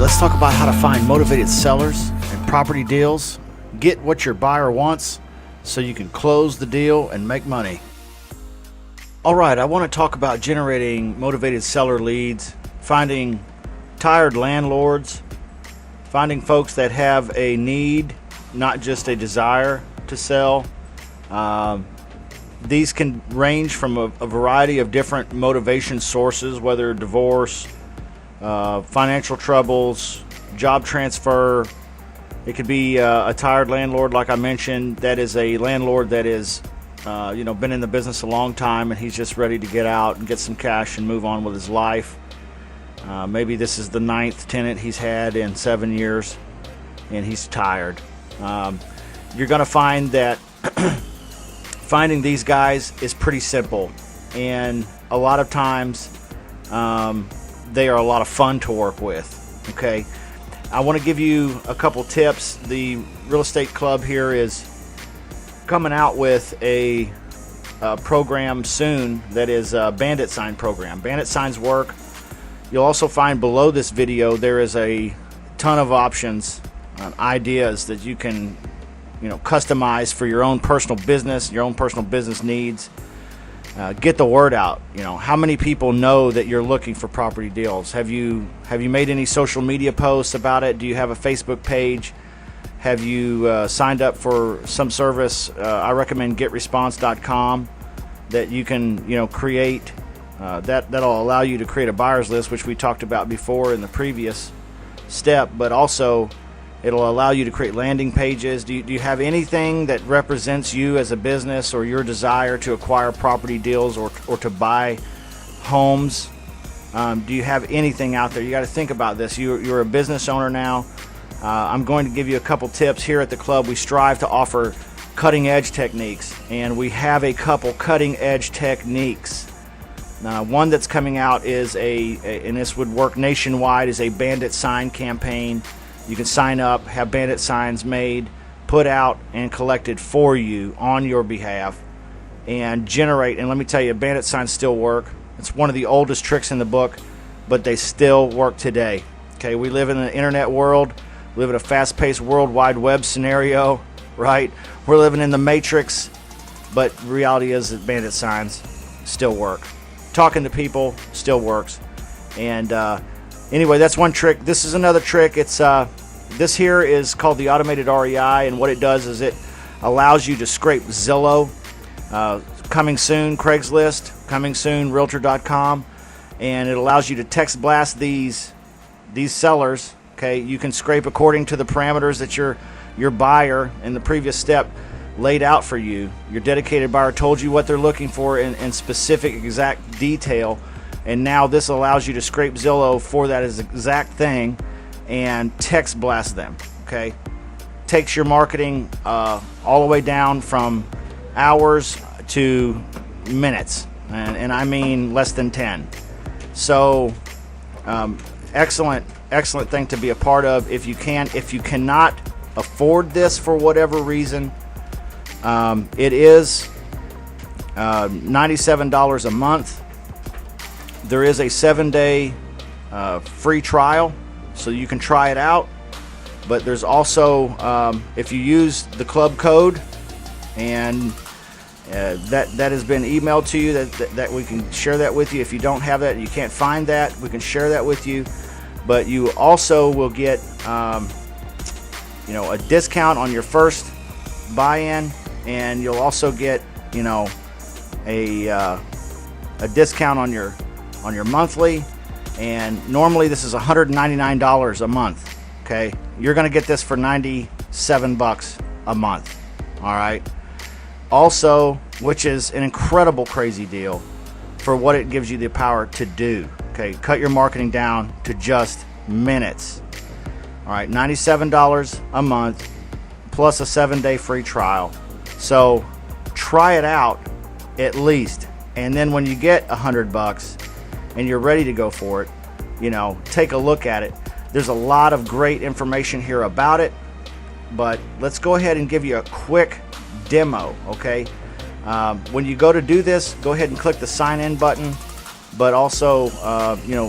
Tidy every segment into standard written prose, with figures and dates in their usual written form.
let's talk about how to find motivated sellers and property deals. Get what your buyer wants so you can close the deal and make money. All right, I want to talk about generating motivated seller leads, finding tired landlords, finding folks that have a need, not just a desire to sell. These can range from a variety of different motivation sources, whether divorce, financial troubles, job transfer. It could be a tired landlord, like I mentioned, that is a landlord that is been in the business a long time and he's just ready to get out and get some cash and move on with his life. Maybe this is the 9th tenant he's had in 7 years and he's tired. You're going to find that finding these guys is pretty simple, and a lot of times they are a lot of fun to work with. Okay, I want to give you a couple tips. The Real Estate Club here is coming out with a program soon that is a Bandit sign program. Bandit signs work. You'll also find below this video there is a ton of options, ideas that you can customize for your own personal business, your own personal business needs. Get the word out. How many people know that you're looking for property deals? Have you made any social media posts about it? Do you have a Facebook page? Have you signed up for some service? I recommend getresponse.com that you can create. That'll allow you to create a buyer's list, which we talked about before in the previous step, but also it'll allow you to create landing pages. Do you have anything that represents you as a business or your desire to acquire property deals or to buy homes? Do you have anything out there? You got to think about this. You're a business owner now. I'm going to give you a couple tips. Here at the club, we strive to offer cutting edge techniques, and we have a couple cutting edge techniques. One that's coming out is and this would work nationwide, is a Bandit sign campaign. You can sign up, have Bandit signs made, put out, and collected for you on your behalf, and generate. And let me tell you, Bandit signs still work. It's one of the oldest tricks in the book, but they still work today. Okay, we live in an internet world. We live in a fast-paced World Wide Web scenario, right? We're living in the Matrix, but the reality is that Bandit signs still work. Talking to people still works. And anyway, that's one trick. This is another trick. It's this here is called the automated REI, and what it does is it allows you to scrape Zillow, coming soon, Craigslist, coming soon, Realtor.com, and it allows you to text blast these sellers. Okay, you can scrape according to the parameters that your buyer in the previous step laid out for you. Your dedicated buyer told you what they're looking for in specific exact detail, and now this allows you to scrape Zillow for that exact thing and text blast them. Okay, takes your marketing all the way down from hours to minutes, and I mean less than 10. So excellent thing to be a part of if you can. If you cannot afford this for whatever reason, it is $97 a month. There is a 7-day free trial, so you can try it out. But there's also, if you use the club code, and that has been emailed to you, that we can share that with you. If you don't have that, you can't find that, we can share that with you. But you also will get a discount on your first buy-in, and you'll also get a discount on your monthly. And normally this is $199 a month. Okay, you're going to get this for $97 a month. All right. Also, which is an incredible crazy deal for what it gives you the power to do. Okay, cut your marketing down to just minutes. All right, $97 a month plus a 7-day free trial. So try it out at least, and then when you get $100 and you're ready to go for it, take a look at it. There's a lot of great information here about it, but let's go ahead and give you a quick demo. Okay, when you go to do this, go ahead and click the sign in button, but also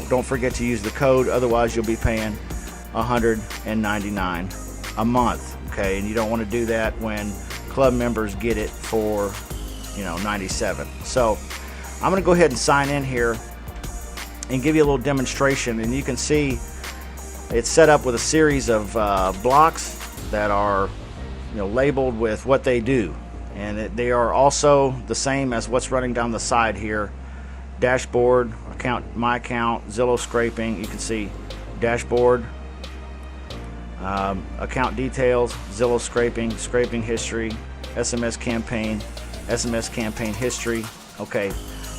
don't forget to use the code, otherwise you'll be paying $199 a month. Okay, and you don't want to do that when club members get it for, $97. So I'm going to go ahead and sign in here and give you a little demonstration, and you can see it's set up with a series of blocks that are labeled with what they do, and they are also the same as what's running down the side here. Dashboard, account, my account, Zillow scraping. You can see dashboard, account details, Zillow scraping, scraping history, SMS campaign history. Okay,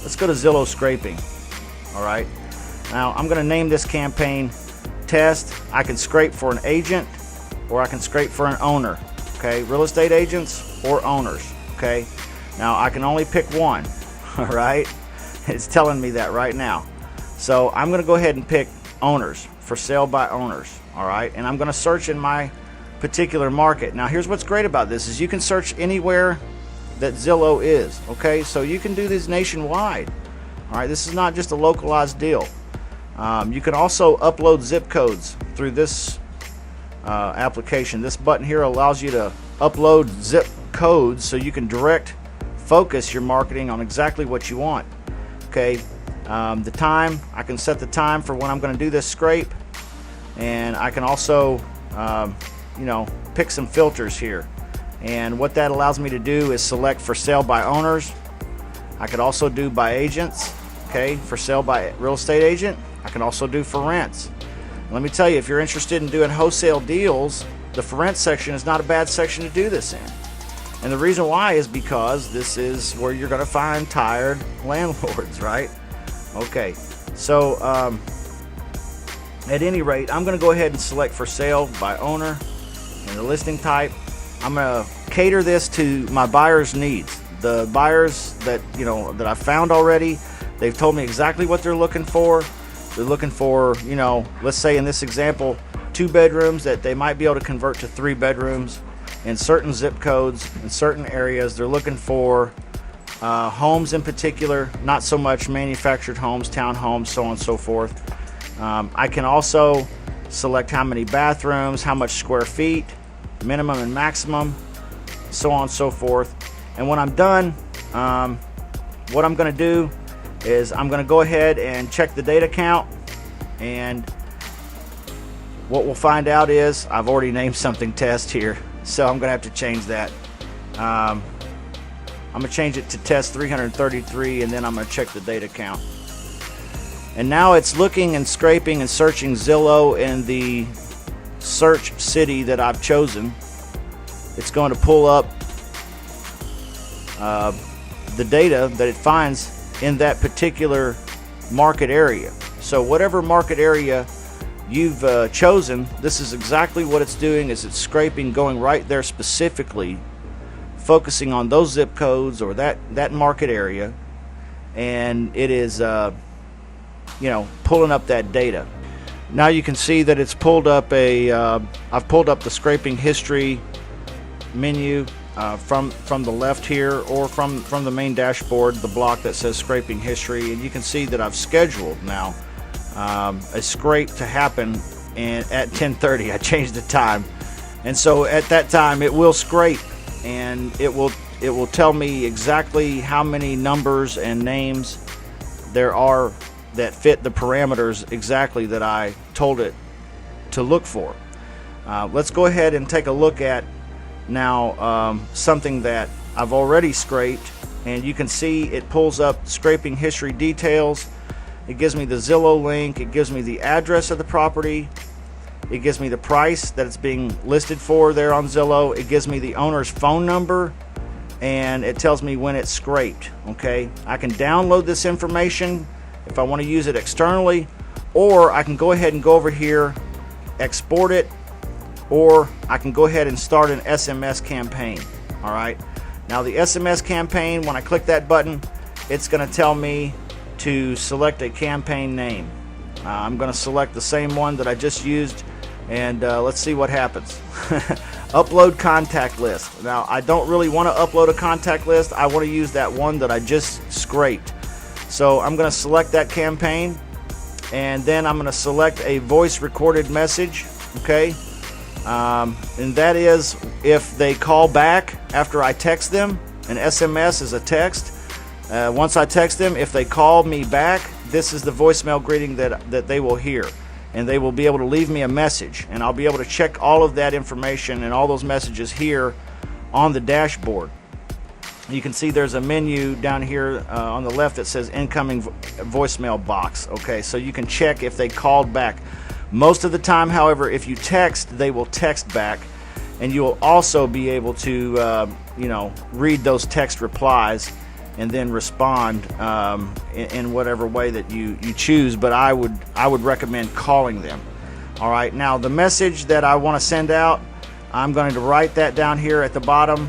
let's go to Zillow scraping. All right, now I'm going to name this campaign test. I can scrape for an agent, or I can scrape for an owner. Okay, real estate agents or owners. Okay, now I can only pick one. All right, it's telling me that right now. So I'm going to go ahead and pick owners, for sale by owners. All right, and I'm going to search in my particular market. Now here's what's great about this is you can search anywhere that Zillow is. Okay, so you can do this nationwide. All right, this is not just a localized deal. You can also upload zip codes through this application. This button here allows you to upload zip codes so you can direct focus your marketing on exactly what you want. Okay, the time, I can set the time for when I'm going to do this scrape, and I can also pick some filters here, and what that allows me to do is select for sale by owners. I could also do by agents. Okay, for sale by real estate agent. I can also do for rents. Let me tell you, if you're interested in doing wholesale deals, the for rent section is not a bad section to do this in. And the reason why is because this is where you're going to find tired landlords, right? Okay, so at any rate, I'm going to go ahead and select for sale by owner and the listing type. I'm going to cater this to my buyers' needs. The buyers that that I found already, they've told me exactly what they're looking for. They're looking for, let's say in this example, 2 bedrooms that they might be able to convert to 3 bedrooms in certain zip codes, in certain areas. They're looking for homes in particular, not so much manufactured homes, townhomes, so on and so forth. I can also select how many bathrooms, how much square feet, minimum and maximum, so on and so forth. And when I'm done, what I'm going to do is I'm going to go ahead and check the data count, and what we'll find out is I've already named something test here, so I'm going to have to change that. I'm going to change it to test 333, and then I'm going to check the data count. And now it's looking and scraping and searching Zillow in the search city that I've chosen. It's going to pull up the data that it finds in that particular market area. So whatever market area you've chosen, this is exactly what it's doing. Is it's scraping, going right there specifically, focusing on those zip codes or that market area, and it is pulling up that data. Now you can see that it's pulled up I've pulled up the scraping history menu from the left here, or from the main dashboard, the block that says scraping history, and you can see that I've scheduled now a scrape to happen at 10:30. I changed the time, and so at that time it will scrape, and it will tell me exactly how many numbers and names there are that fit the parameters exactly that I told it to look for. Let's go ahead and take a look at now something that I've already scraped, and you can see it pulls up scraping history details. It gives me the Zillow link, it gives me the address of the property, it gives me the price that it's being listed for there on Zillow, it gives me the owner's phone number, and it tells me when it's scraped. Okay, I can download this information if I want to use it externally, or I can go ahead and go over here, export it, or I can go ahead and start an SMS campaign. All right, now the SMS campaign, when I click that button, it's going to tell me to select a campaign name. I'm going to select the same one that I just used, and let's see what happens. Upload contact list. Now I don't really want to upload a contact list. I want to use that one that I just scraped. So I'm going to select that campaign, and then I'm going to select a voice recorded message. okay? And that is if they call back after I text them. An SMS is a text. Once I text them, if they call me back, this is the voicemail greeting that they will hear. And they will be able to leave me a message. And I'll be able to check all of that information and all those messages here on the dashboard. You can see there's a menu down here on the left that says incoming voicemail box. Okay, so you can check if they called back. Most of the time, however, if you text, they will text back. And you will also be able to, read those text replies and then respond in whatever way that you choose. But I would recommend calling them. All right. Now the message that I want to send out, I'm going to write that down here at the bottom.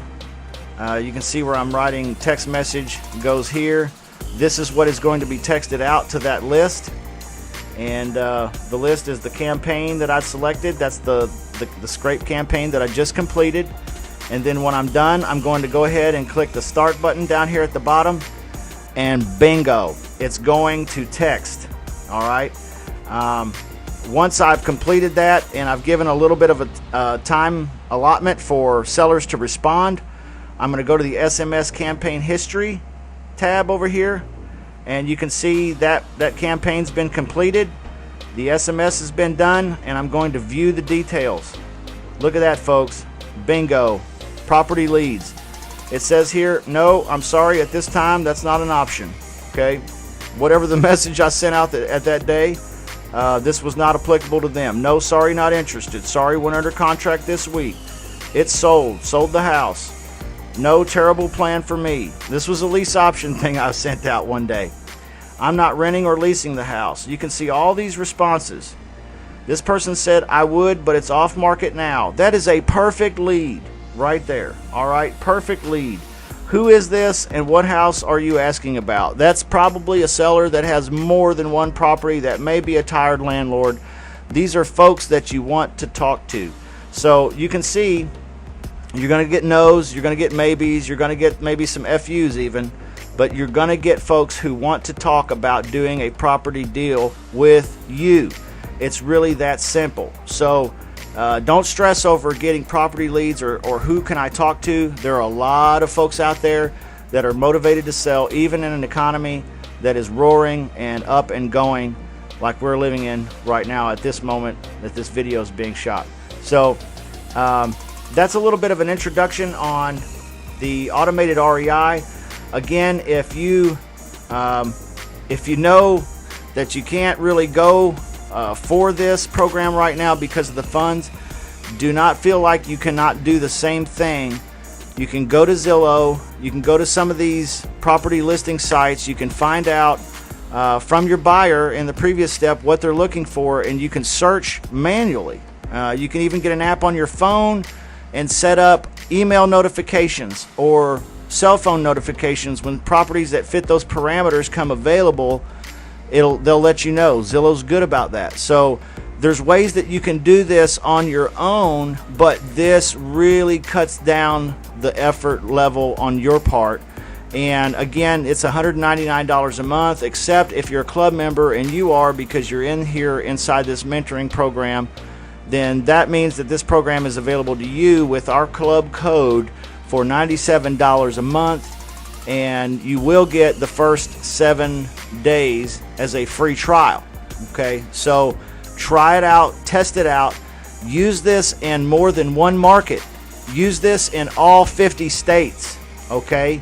You can see where I'm writing text message goes here. This is what is going to be texted out to that list. And the list is the campaign that I've selected. That's the scrape campaign that I just completed. And then when I'm done, I'm going to go ahead and click the start button down here at the bottom, and bingo, it's going to text. All right. Once I've completed that and I've given a little bit of a time allotment for sellers to respond, I'm going to go to the SMS campaign history tab over here, and you can see that campaign's been completed. The SMS has been done, and I'm going to view the details. Look at that, folks. Bingo. Property leads. It says here, no, I'm sorry, at this time that's not an option. Okay, whatever the message I sent out at that day, this was not applicable to them. No, sorry, not interested. Sorry, went under contract this week. It's sold the house. No, terrible plan for me. This was a lease option thing I sent out one day. I'm not renting or leasing the house. You can see all these responses. This person said, I would, but it's off market now. That is a perfect lead right there. All right, perfect lead. Who is this and what house are you asking about? That's probably a seller that has more than one property, that may be a tired landlord. These are folks that you want to talk to. So you can see you're going to get no's, you're going to get maybes, you're going to get maybe some FUs even, but you're going to get folks who want to talk about doing a property deal with you. It's really that simple. So don't stress over getting property leads or who can I talk to. There are a lot of folks out there that are motivated to sell, even in an economy that is roaring and up and going like we're living in right now at this moment that this video is being shot. So that's a little bit of an introduction on the automated REI. Again, if you know that you can't really go for this program right now because of the funds, do not feel like you cannot do the same thing. You can go to Zillow, you can go to some of these property listing sites, you can find out from your buyer in the previous step what they're looking for, and you can search manually. You can even get an app on your phone and set up email notifications or cell phone notifications when properties that fit those parameters come available. They'll let you know. Zillow's good about that. So there's ways that you can do this on your own, but this really cuts down the effort level on your part. And again, it's $199 a month, except if you're a club member, and you are because you're in here inside this mentoring program, then that means that this program is available to you with our club code for $97 a month. And you will get the first 7 days as a free trial. Okay, so try it out, test it out, use this in more than one market, use this in all 50 states. Okay,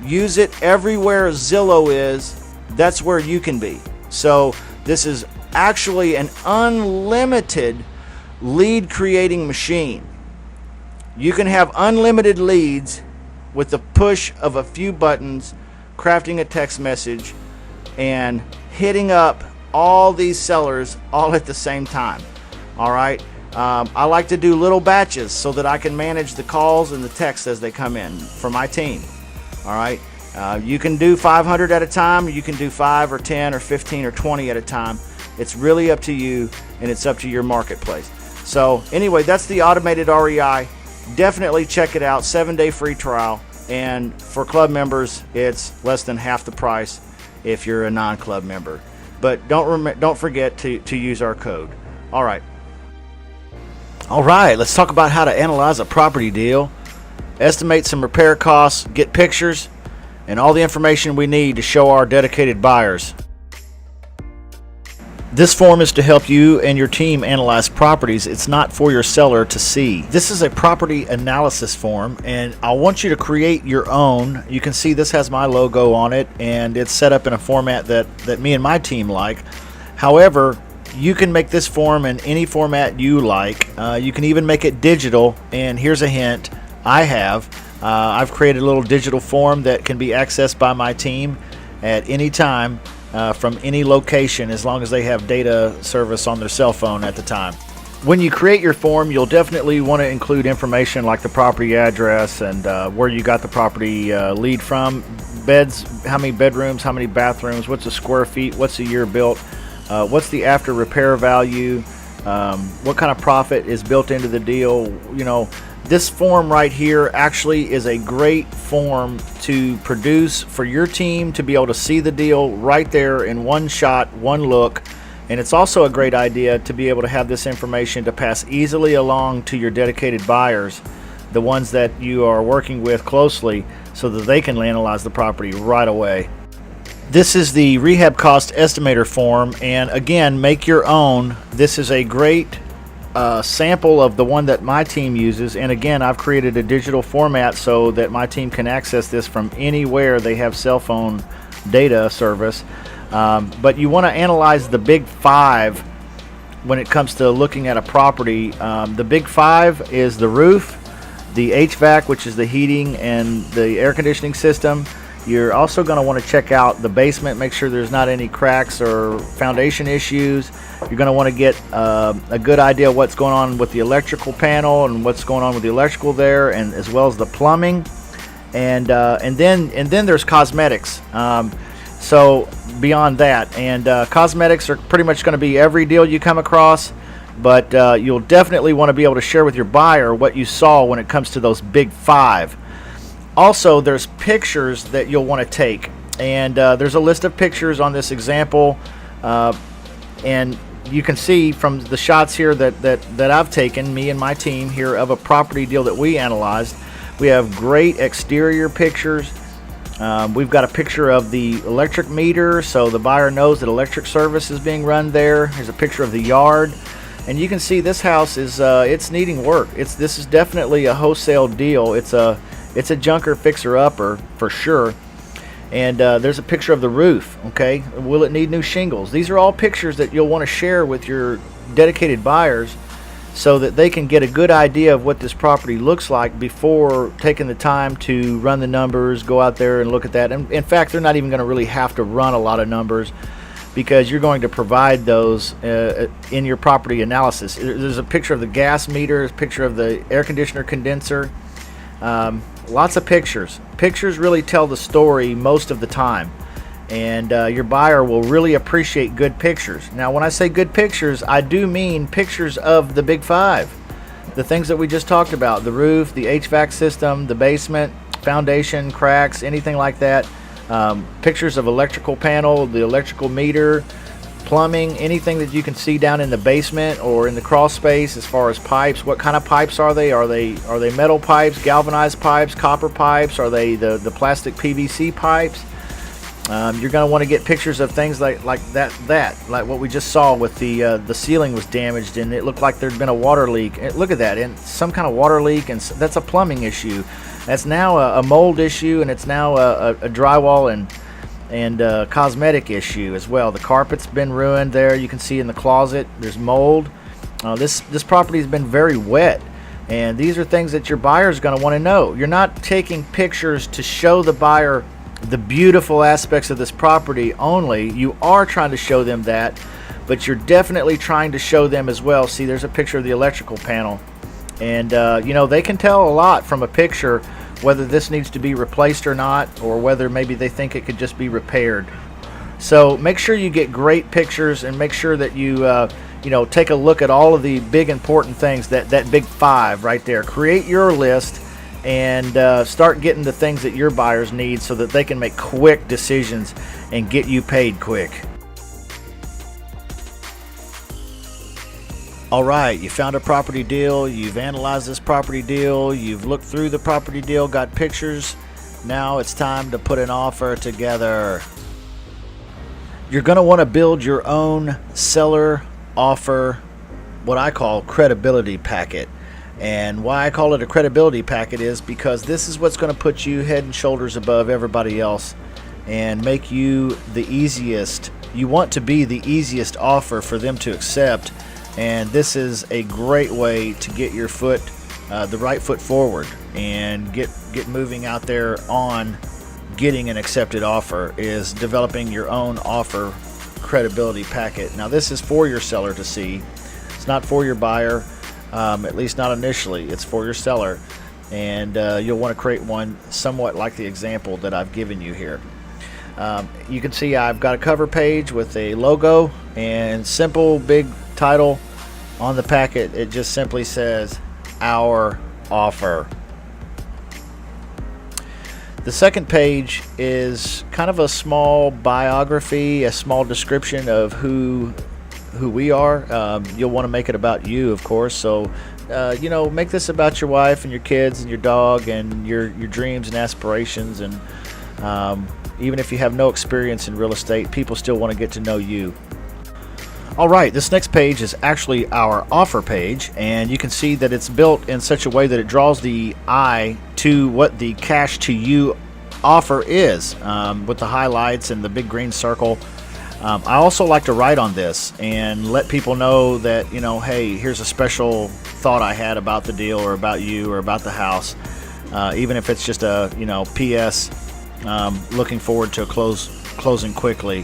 use it everywhere Zillow is. That's where you can be. So this is actually an unlimited lead creating machine. You can have unlimited leads with the push of a few buttons, crafting a text message, and hitting up all these sellers all at the same time. All right. I like to do little batches so that I can manage the calls and the texts as they come in for my team. All right. You can do 500 at a time, or you can do 5 or 10 or 15 or 20 at a time. It's really up to you, and it's up to your marketplace. So anyway, that's the automated REI. Definitely check it out. 7-day free trial. And for club members, it's less than half the price if you're a non-club member. But don't forget to use our code. All right. All right, let's talk about how to analyze a property deal, estimate some repair costs, get pictures, and all the information we need to show our dedicated buyers. This form is to help you and your team analyze properties. It's not for your seller to see. This is a property analysis form, and I want you to create your own. You can see this has my logo on it, and it's set up in a format that me and my team like. However, you can make this form in any format you like. You can even make it digital, and here's a hint. I've created a little digital form that can be accessed by my team at any time from any location, as long as they have data service on their cell phone at the time. When you create your form, you'll definitely want to include information like the property address and where you got the property lead from, beds, how many bedrooms, how many bathrooms, what's the square feet, what's the year built, what's the after repair value, what kind of profit is built into the deal. You know, this form right here actually is a great form to produce for your team to be able to see the deal right there in one shot, one look. And it's also a great idea to be able to have this information to pass easily along to your dedicated buyers, the ones that you are working with closely, so that they can analyze the property right away. This is the rehab cost estimator form, and again, make your own. This is a great sample of the one that my team uses, and again, I've created a digital format so that my team can access this from anywhere they have cell phone data service. But you want to analyze the big five when it comes to looking at a property. The big five is the roof, the HVAC, which is the heating and the air conditioning system. You're also going to want to check out the basement, make sure there's not any cracks or foundation issues. You're going to want to get a good idea of what's going on with the electrical panel and what's going on with the electrical there, and as well as the plumbing. And then there's cosmetics. So beyond that, and cosmetics are pretty much going to be every deal you come across, but you'll definitely want to be able to share with your buyer what you saw when it comes to those big five. Also, there's pictures that you'll want to take, and there's a list of pictures on this example, and you can see from the shots here that I've taken, me and my team here, of a property deal that we analyzed. We have great exterior pictures. We've got a picture of the electric meter, so the buyer knows that electric service is being run there. Here's a picture of the yard, and you can see this house is it's needing work. This is definitely a wholesale deal. It's a junker fixer-upper for sure. And there's a picture of the roof. Okay, will it need new shingles? These are all pictures that you'll want to share with your dedicated buyers, so that they can get a good idea of what this property looks like before taking the time to run the numbers, go out there and look at that. And in fact, they're not even going to really have to run a lot of numbers, because you're going to provide those in your property analysis. There's a picture of the gas meter, a picture of the air conditioner condenser. Lots of pictures. Pictures really tell the story most of the time, and your buyer will really appreciate good pictures. Now, when I say good pictures, I do mean pictures of the big five, the things that we just talked about: the roof, the HVAC system, the basement, foundation, cracks, anything like that. Pictures of electrical panel, the electrical meter, plumbing, anything that you can see down in the basement or in the crawl space. As far as pipes, what kind of pipes are they? Are they metal pipes, galvanized pipes, copper pipes? Are they the plastic PVC pipes? You're going to want to get pictures of things like like what we just saw with the ceiling was damaged and it looked like there'd been a water leak. Look at that, and some kind of water leak, and that's a plumbing issue. That's now a mold issue, and it's now a drywall and cosmetic issue as well. The carpet's been ruined there. You can see in the closet there's mold. This property has been very wet, and these are things that your buyer is going to want to know. You're not taking pictures to show the buyer the beautiful aspects of this property only. You are trying to show them that, but you're definitely trying to show them as well. See, there's a picture of the electrical panel, and they can tell a lot from a picture whether this needs to be replaced or not, or whether maybe they think it could just be repaired. So make sure you get great pictures, and make sure that you take a look at all of the big important things, that big five right there. Create your list and start getting the things that your buyers need, so that they can make quick decisions and get you paid quick. All right, you found a property deal, you've analyzed this property deal, you've looked through the property deal, got pictures. Now it's time to put an offer together. You're going to want to build your own seller offer, what I call credibility packet. And why I call it a credibility packet is because this is what's going to put you head and shoulders above everybody else and make you the easiest. You want to be the easiest offer for them to accept. And this is a great way to get your foot, the right foot forward and get moving out there on getting an accepted offer, is developing your own offer credibility packet. Now this is for your seller to see. It's not for your buyer, at least not initially. It's for your seller, and you'll want to create one somewhat like the example that I've given you here. You can see I've got a cover page with a logo and simple big title on the packet. It just simply says our offer. The second page is kind of a small biography, a small description of who we are. You'll want to make it about you, of course. So, make this about your wife and your kids and your dog and your dreams and aspirations. And even if you have no experience in real estate, people still want to get to know you. All right, this next page is actually our offer page, and you can see that it's built in such a way that it draws the eye to what the cash to you offer is, with the highlights and the big green circle. I also like to write on this and let people know that, hey, here's a special thought I had about the deal or about you or about the house, even if it's just a PS, looking forward to a closing quickly.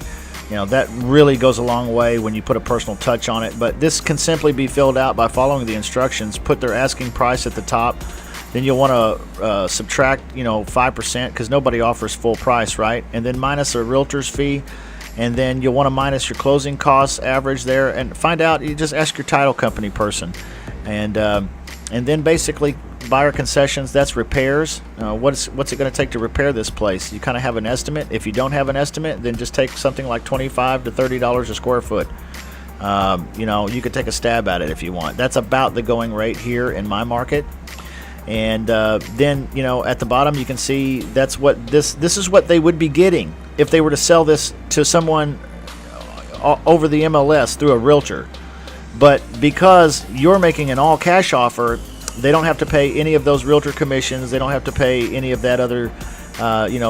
That really goes a long way when you put a personal touch on it. But this can simply be filled out by following the instructions. Put their asking price at the top. Then you'll want to subtract 5%, because nobody offers full price, right? And then minus a realtor's fee. And then you'll want to minus your closing costs average there, and find out. You just ask your title company person, and then basically buyer concessions. That's repairs. What's it going to take to repair this place? You kind of have an estimate. If you don't have an estimate, then just take something like $25 to $30 a square foot. You could take a stab at it if you want. That's about the going rate here in my market. And then at the bottom you can see that's what this is what they would be getting if they were to sell this to someone over the MLS through a realtor. But because you're making an all cash offer, they don't have to pay any of those realtor commissions. They don't have to pay any of that other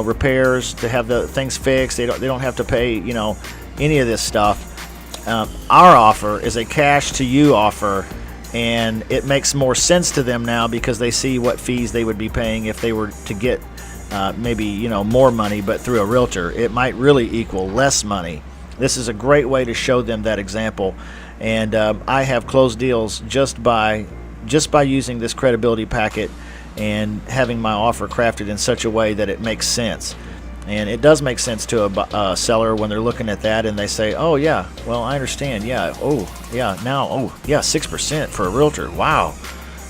repairs to have the things fixed. They don't have to pay any of this stuff. Our offer is a cash to you offer, and it makes more sense to them now because they see what fees they would be paying if they were to get maybe more money, but through a realtor it might really equal less money. This is a great way to show them that example, and I have closed deals just by using this credibility packet and having my offer crafted in such a way that it makes sense. And it does make sense to a seller when they're looking at that and they say, oh yeah, well, I understand, yeah, oh yeah, now, oh yeah, 6% for a realtor, wow,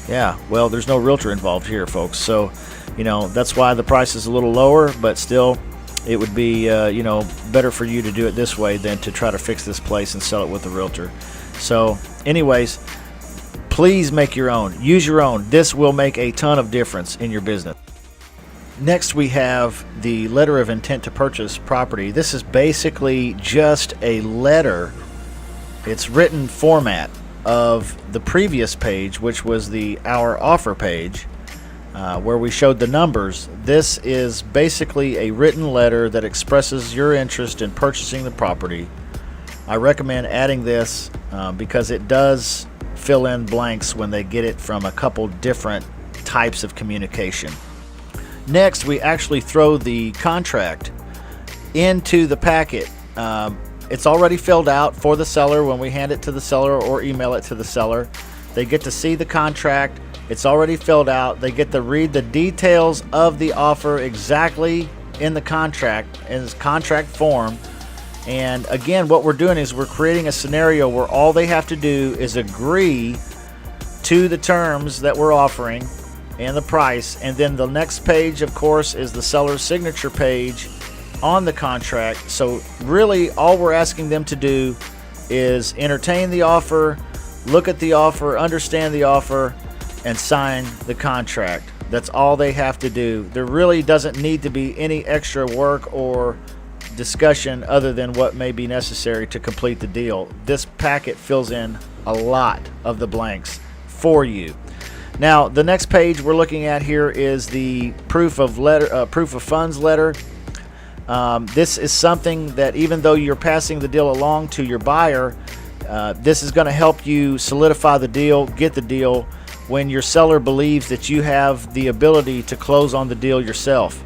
yeah, well, there's no realtor involved here, folks. So that's why the price is a little lower, but still it would be better for you to do it this way than to try to fix this place and sell it with a realtor. So anyways, please make your own. Use your own. This will make a ton of difference in your business. Next, we have the letter of intent to purchase property. This is basically just a letter. It's written format of the previous page, which was the Our Offer page, where we showed the numbers. This is basically a written letter that expresses your interest in purchasing the property. I recommend adding this because it does fill in blanks when they get it from a couple different types of communication. Next, we actually throw the contract into the packet. It's already filled out for the seller when we hand it to the seller or email it to the seller. They get to see the contract. It's already filled out. They get to read the details of the offer exactly in the contract, in its contract form. And again, what we're doing is we're creating a scenario where all they have to do is agree to the terms that we're offering and the price. And then the next page, of course, is the seller's signature page on the contract. So really all we're asking them to do is entertain the offer, look at the offer, understand the offer, and sign the contract. That's all they have to do. There really doesn't need to be any extra work or discussion other than what may be necessary to complete the deal. This packet fills in a lot of the blanks for you. Now, the next page we're looking at here is the proof of funds letter. This is something that, even though you're passing the deal along to your buyer, this is going to help you solidify the deal, get the deal, when your seller believes that you have the ability to close on the deal yourself.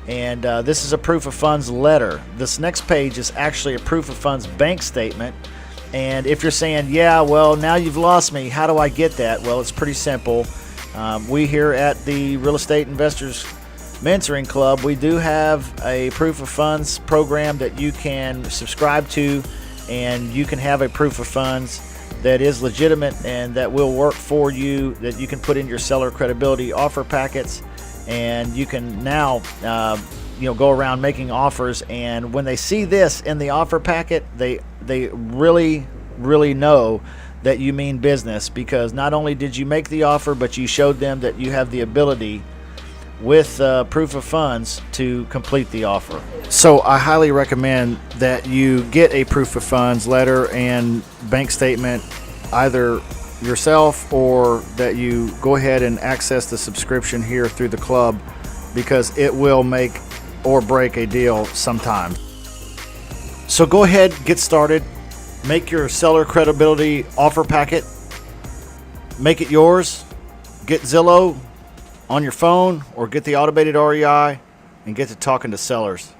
And this is a proof of funds letter. This next page is actually a proof of funds bank statement. And if you're saying, yeah, well, now you've lost me, how do I get that? Well, it's pretty simple. We here at the Real Estate Investors Mentoring Club, we do have a proof of funds program that you can subscribe to, and you can have a proof of funds that is legitimate and that will work for you, that you can put in your seller credibility offer packets, and you can now go around making offers. And when they see this in the offer packet, they really know that you mean business, because not only did you make the offer, but you showed them that you have the ability with proof of funds to complete the offer. So I highly recommend that you get a proof of funds letter and bank statement, either yourself or that you go ahead and access the subscription here through the club, because it will make or break a deal sometime. So go ahead, get started, make your seller credibility offer packet, make it yours, get Zillow on your phone or get the automated REI, and get to talking to sellers.